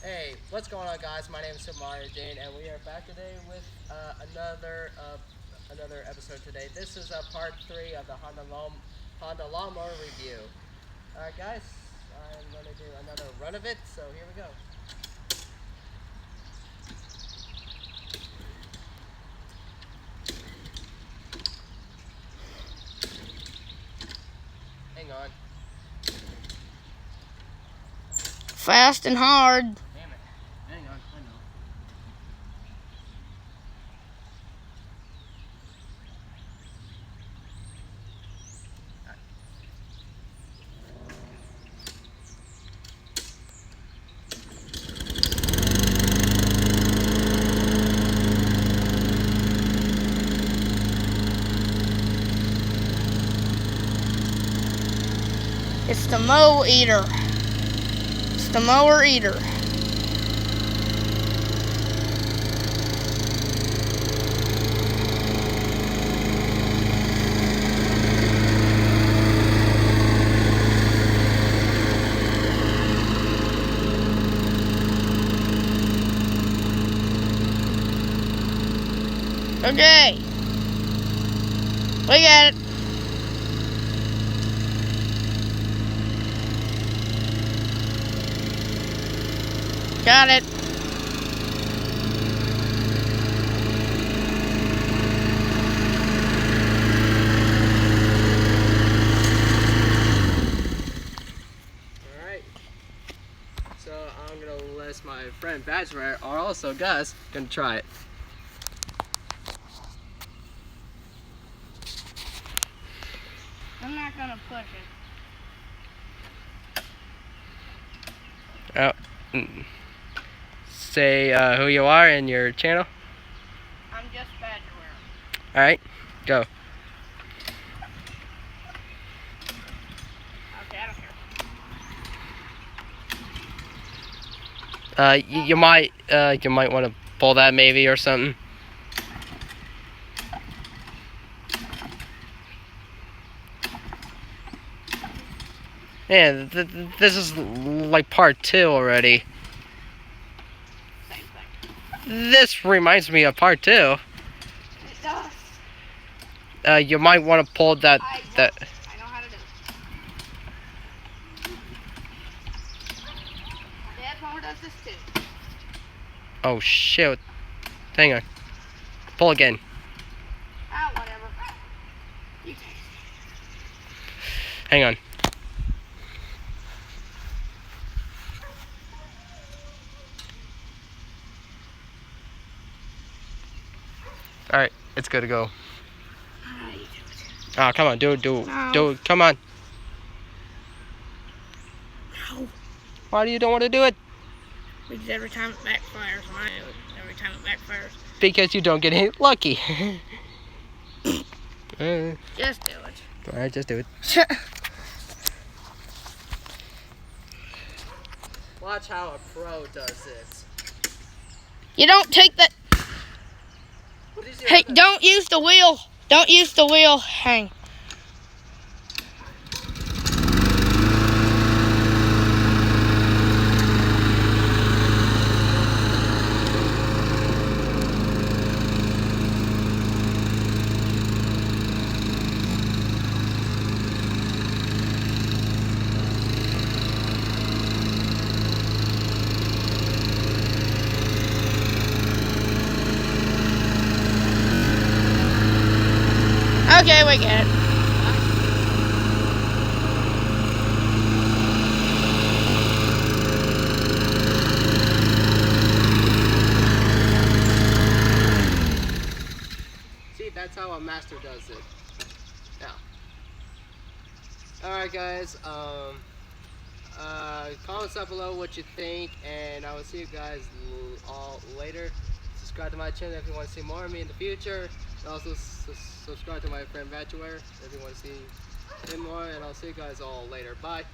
Hey, what's going on, guys? My name is Mario Jane, and we are back today with another episode today. This is part three of the Honda lawnmower review. All right, guys, I'm gonna do another run of it. So here we go. Hang on. Fast and hard. Damn it. Hang on. I know. It's the mow eater. It's the mower eater. Okay. Look at it. Got it. Alright. So I'm gonna let my friend Bachelor or also Gus gonna try it. I'm not gonna push it. Oh. Say who you are and your channel. I'm just Badgerware. Alright, go. Okay, I don't care. You might want to pull that maybe or something. Yeah, this is like part 2 already. Same thing. This reminds me of part 2. It does. You might want to pull that. I know how to do it. My dad's mower does this too. Oh shit! Hang on. Pull again. Ah, whatever. You take it. Hang on. All right, it's good to go. Ah, you do it. Oh, come on, do it, come on. No. Why do you don't want to do it? Because every time it backfires, when I do it, every time it backfires. Because you don't get hit lucky. Just do it. All right, just do it. Watch how a pro does it. You don't take that. Hey, don't use the wheel. Don't use the wheel. Hang. Okay, we get it. See, that's how a master does it. Now. Alright guys, comments down below what you think, and I will see you guys all later. Subscribe to my channel if you want to see more of me in the future. And also subscribe to my friend Bachelor if you want to see him more, and I'll see you guys all later. Bye.